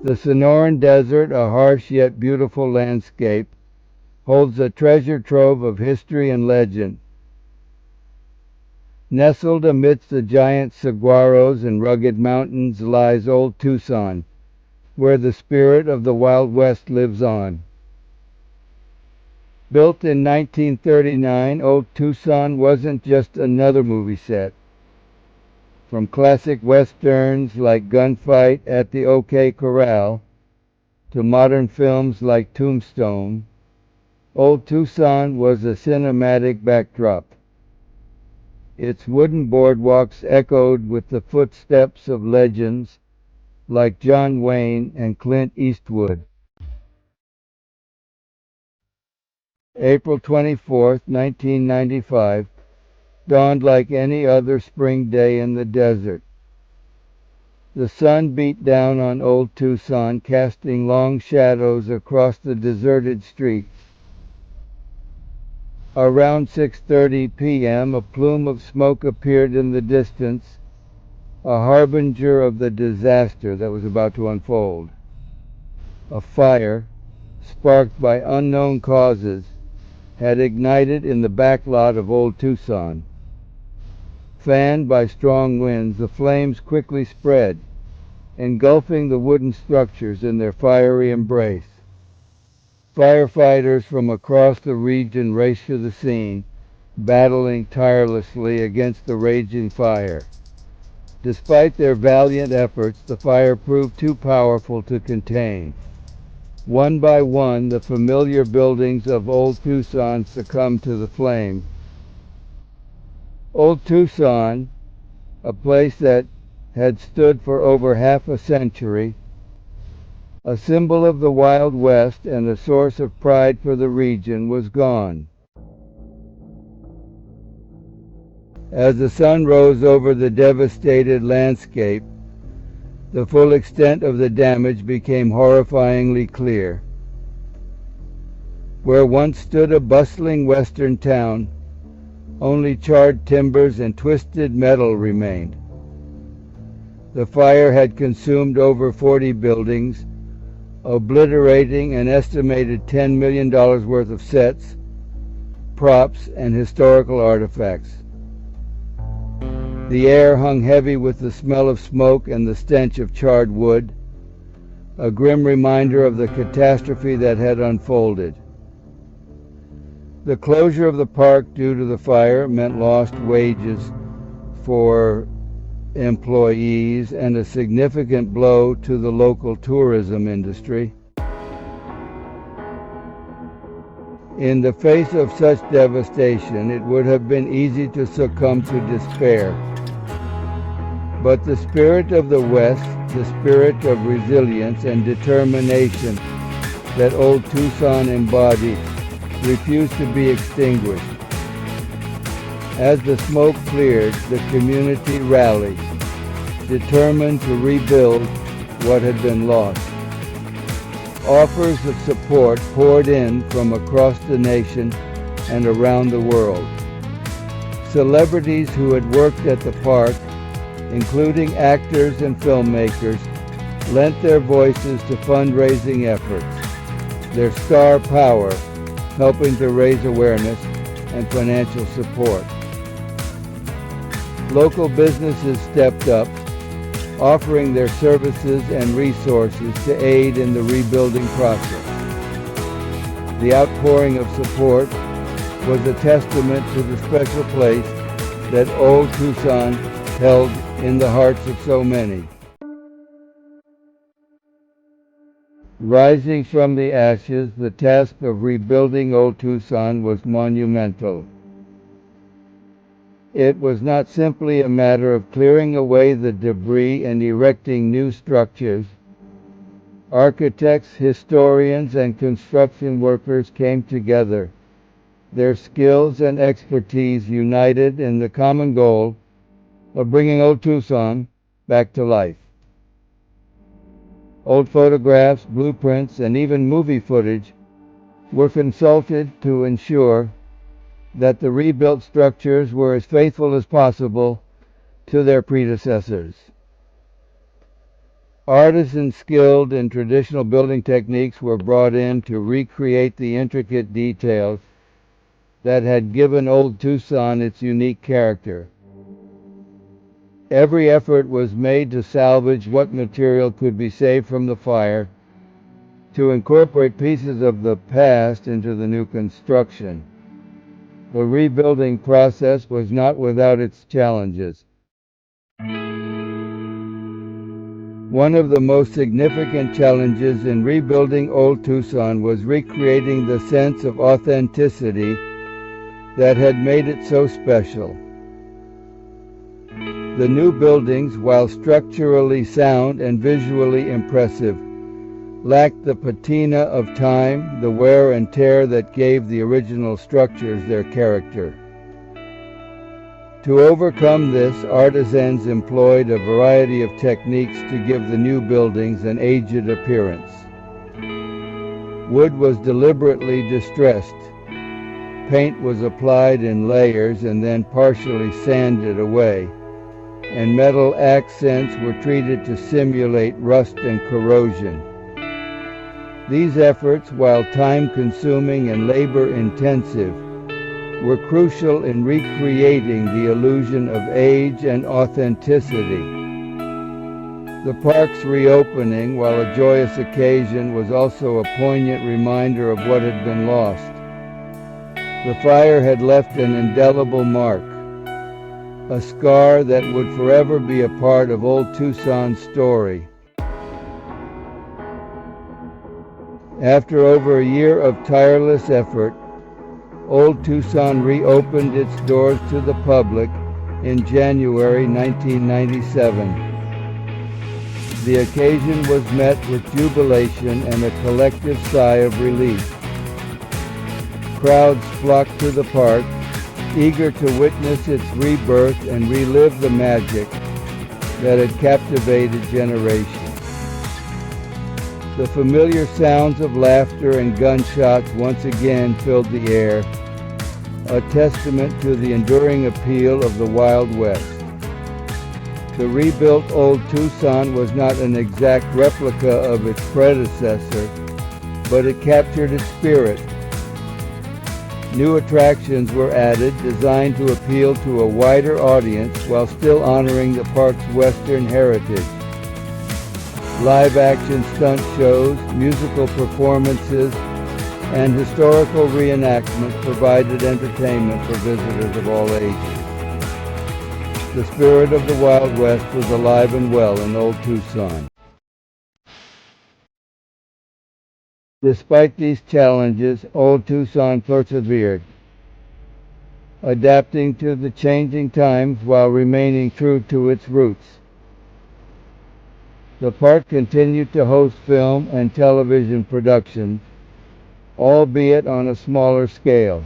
The Sonoran Desert, a harsh yet beautiful landscape, holds a treasure trove of history and legend. Nestled amidst the giant saguaros and rugged mountains lies Old Tucson, where the spirit of the Wild West lives on. Built in 1939, Old Tucson wasn't just another movie set. From classic westerns like Gunfight at the OK Corral to modern films like Tombstone, Old Tucson was a cinematic backdrop. Its wooden boardwalks echoed with the footsteps of legends like John Wayne and Clint Eastwood. April 24th, 1995, dawned like any other spring day in the desert. The sun beat down on Old Tucson, casting long shadows across the deserted streets. Around 6:30 p.m., a plume of smoke appeared in the distance, a harbinger of the disaster that was about to unfold. A fire, sparked by unknown causes, had ignited in the back lot of Old Tucson. Fanned by strong winds, the flames quickly spread, engulfing the wooden structures in their fiery embrace. Firefighters from across the region raced to the scene, battling tirelessly against the raging fire. Despite their valiant efforts, the fire proved too powerful to contain. One by one, the familiar buildings of Old Tucson succumbed to the flame. Old Tucson, a place that had stood for over half a century, a symbol of the Wild West and a source of pride for the region, was gone. As the sun rose over the devastated landscape, the full extent of the damage became horrifyingly clear. Where once stood a bustling western town, only charred timbers and twisted metal remained. The fire had consumed over 40 buildings, obliterating an estimated $10 million worth of sets, props, and historical artifacts. The air hung heavy with the smell of smoke and the stench of charred wood, a grim reminder of the catastrophe that had unfolded. The closure of the park due to the fire meant lost wages for employees and a significant blow to the local tourism industry. In the face of such devastation, it would have been easy to succumb to despair. But the spirit of the West, the spirit of resilience and determination that Old Tucson embodied, refused to be extinguished. As the smoke cleared, the community rallied, determined to rebuild what had been lost. Offers of support poured in from across the nation and around the world. Celebrities who had worked at the park, including actors and filmmakers, lent their voices to fundraising efforts, their star power helping to raise awareness and financial support. Local businesses stepped up, offering their services and resources to aid in the rebuilding process. The outpouring of support was a testament to the special place that Old Tucson held in the hearts of so many. Rising from the ashes, the task of rebuilding Old Tucson was monumental. It was not simply a matter of clearing away the debris and erecting new structures. Architects, historians, and construction workers came together, their skills and expertise united in the common goal of bringing Old Tucson back to life. Old photographs, blueprints, and even movie footage were consulted to ensure that the rebuilt structures were as faithful as possible to their predecessors. Artisans skilled in traditional building techniques were brought in to recreate the intricate details that had given Old Tucson its unique character. Every effort was made to salvage what material could be saved from the fire, to incorporate pieces of the past into the new construction. The rebuilding process was not without its challenges. One of the most significant challenges in rebuilding Old Tucson was recreating the sense of authenticity that had made it so special. The new buildings, while structurally sound and visually impressive, lacked the patina of time, the wear and tear that gave the original structures their character. To overcome this, artisans employed a variety of techniques to give the new buildings an aged appearance. Wood was deliberately distressed. Paint was applied in layers and then partially sanded away, and metal accents were treated to simulate rust and corrosion. These efforts, while time-consuming and labor-intensive, were crucial in recreating the illusion of age and authenticity. The park's reopening, while a joyous occasion, was also a poignant reminder of what had been lost. The fire had left an indelible mark, a scar that would forever be a part of Old Tucson's story. After over a year of tireless effort, Old Tucson reopened its doors to the public in January 1997. The occasion was met with jubilation and a collective sigh of relief. Crowds flocked to the park, eager to witness its rebirth and relive the magic that had captivated generations. The familiar sounds of laughter and gunshots once again filled the air, a testament to the enduring appeal of the Wild West. The rebuilt Old Tucson was not an exact replica of its predecessor, but it captured its spirit. New attractions were added, designed to appeal to a wider audience while still honoring the park's Western heritage. Live-action stunt shows, musical performances, and historical reenactments provided entertainment for visitors of all ages. The spirit of the Wild West was alive and well in Old Tucson. Despite these challenges, Old Tucson persevered, adapting to the changing times while remaining true to its roots. The park continued to host film and television productions, albeit on a smaller scale.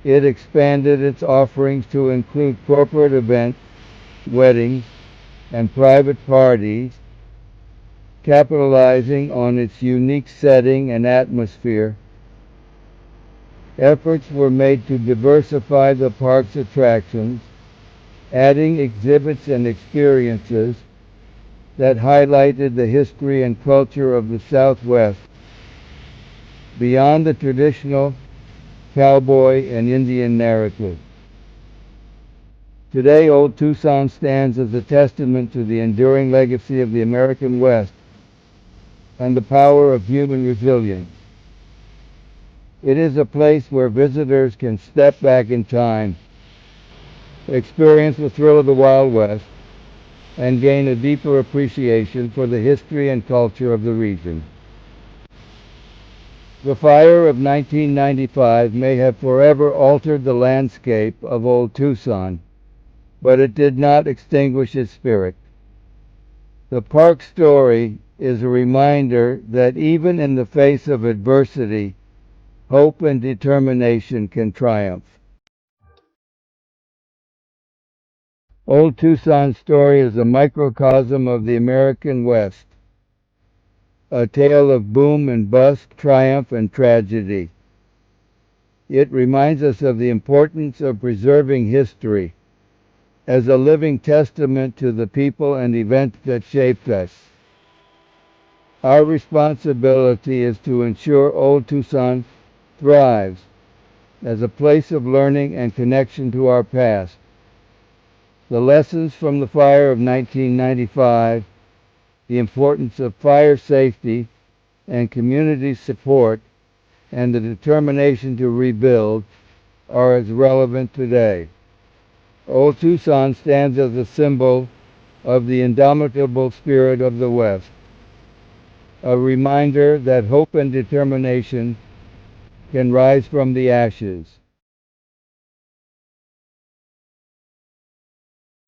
It expanded its offerings to include corporate events, weddings, and private parties, capitalizing on its unique setting and atmosphere. Efforts were made to diversify the park's attractions, adding exhibits and experiences that highlighted the history and culture of the Southwest, beyond the traditional cowboy and Indian narrative. Today, Old Tucson stands as a testament to the enduring legacy of the American West and the power of human resilience. It is a place where visitors can step back in time, experience the thrill of the Wild West, and gain a deeper appreciation for the history and culture of the region. The fire of 1995 may have forever altered the landscape of Old Tucson, but it did not extinguish its spirit. The park's story is a reminder that even in the face of adversity, hope and determination can triumph. Old Tucson's story is a microcosm of the American West, a tale of boom and bust, triumph and tragedy. It reminds us of the importance of preserving history as a living testament to the people and events that shaped us. Our responsibility is to ensure Old Tucson thrives as a place of learning and connection to our past. The lessons from the fire of 1995, the importance of fire safety and community support, and the determination to rebuild are as relevant today. Old Tucson stands as a symbol of the indomitable spirit of the West, a reminder that hope and determination can rise from the ashes.